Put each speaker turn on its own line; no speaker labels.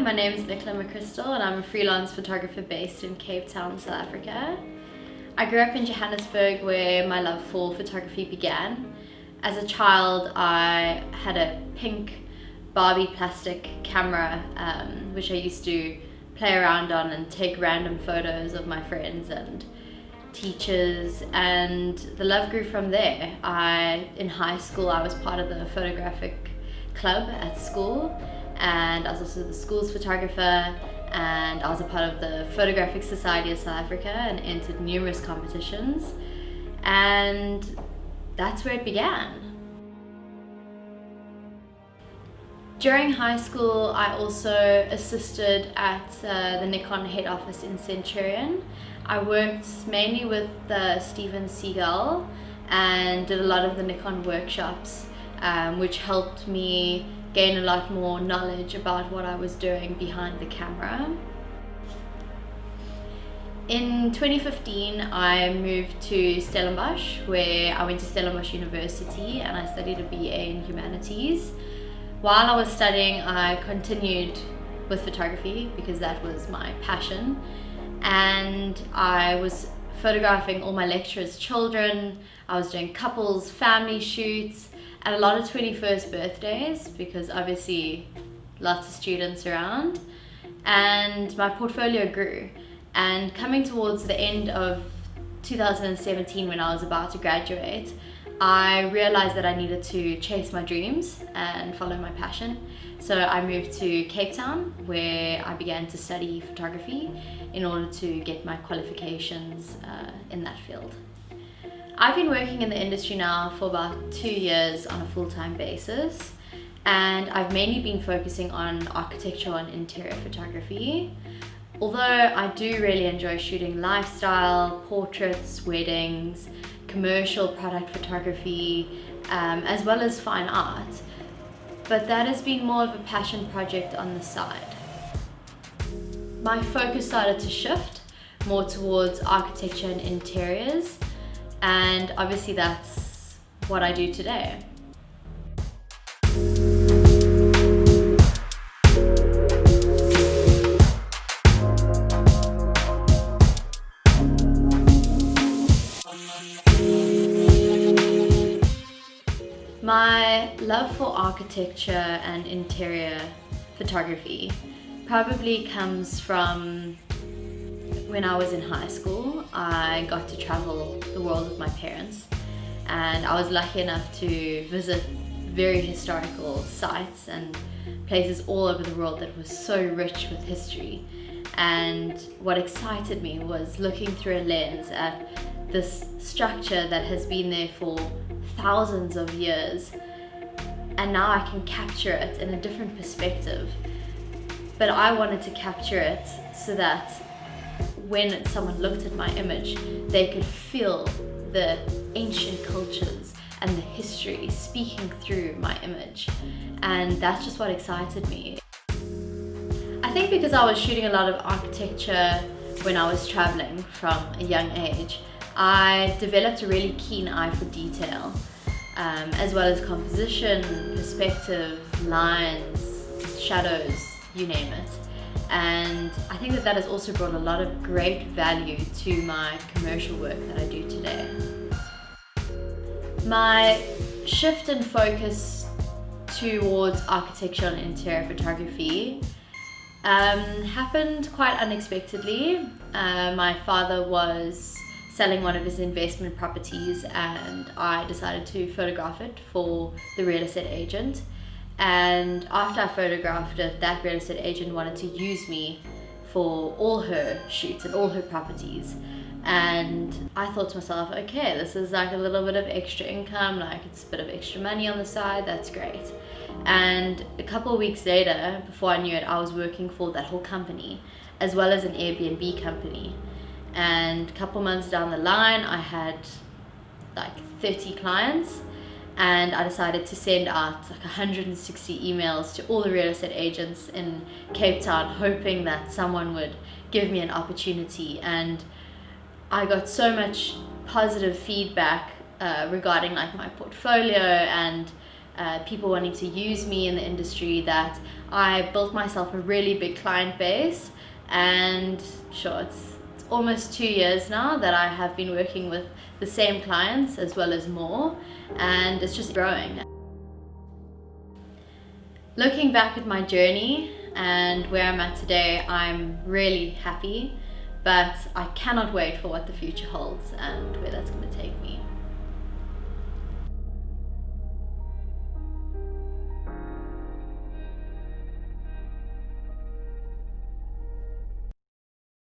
my name is Nichola and I'm a freelance photographer based in Cape Town, South Africa. I grew up in Johannesburg where my love for photography began. As a child, I had a pink Barbie plastic camera which I used to play around on and take random photos of my friends and teachers, and the love grew from there. In high school, I was part of the photographic club at school, and I was also the school's photographer, and I was a part of the Photographic Society of South Africa and entered numerous competitions, and that's where it began. During high school, I also assisted at the Nikon head office in Centurion. I worked mainly with Steven Seagal and did a lot of the Nikon workshops, which helped me gain a lot more knowledge about what I was doing behind the camera. In 2015, I moved to Stellenbosch, where I went to Stellenbosch University and I studied a BA in Humanities. While I was studying, I continued with photography because that was my passion, and I was photographing all my lecturers' children. I was doing couples, family shoots, and a lot of 21st birthdays because obviously lots of students around, and my portfolio grew. And coming towards the end of 2017, when I was about to graduate, I realized that I needed to chase my dreams and follow my passion. So I moved to Cape Town, where I began to study photography in order to get my qualifications in that field. I've been working in the industry now for about 2 years on a full-time basis, and I've mainly been focusing on architectural and interior photography. Although I do really enjoy shooting lifestyle, portraits, weddings, commercial product photography, as well as fine art, but that has been more of a passion project on the side. My focus started to shift more towards architecture and interiors, and obviously that's what I do today. My love for architecture and interior photography probably comes from when I was in high school. I got to travel the world with my parents, and I was lucky enough to visit very historical sites and places all over the world that was so rich with history. And what excited me was looking through a lens at this structure that has been there for thousands of years, and now I can capture it in a different perspective. But I wanted to capture it so that when someone looked at my image, they could feel the ancient cultures and the history speaking through my image, and that's just what excited me. I think because I was shooting a lot of architecture when I was traveling from a young age, I developed a really keen eye for detail, as well as composition, perspective, lines, shadows, you name it. And I think that has also brought a lot of great value to my commercial work that I do today. My shift in focus towards architecture and interior photography happened quite unexpectedly. My father was selling one of his investment properties, and I decided to photograph it for the real estate agent. And after I photographed it, that real estate agent wanted to use me for all her shoots and all her properties. And I thought to myself, okay, this is like a little bit of extra income, like it's a bit of extra money on the side, that's great. And a couple of weeks later, before I knew it, I was working for that whole company, as well as an Airbnb company. And a couple months down the line, I had like 30 clients, and I decided to send out like 160 emails to all the real estate agents in Cape Town, hoping that someone would give me an opportunity. And I got so much positive feedback regarding like my portfolio and people wanting to use me in the industry, that I built myself a really big client base. And sure, it's almost 2 years now that I have been working with the same clients as well as more, and it's just growing. Looking back at my journey and where I'm at today, I'm really happy, but I cannot wait for what the future holds and where that's going to take me.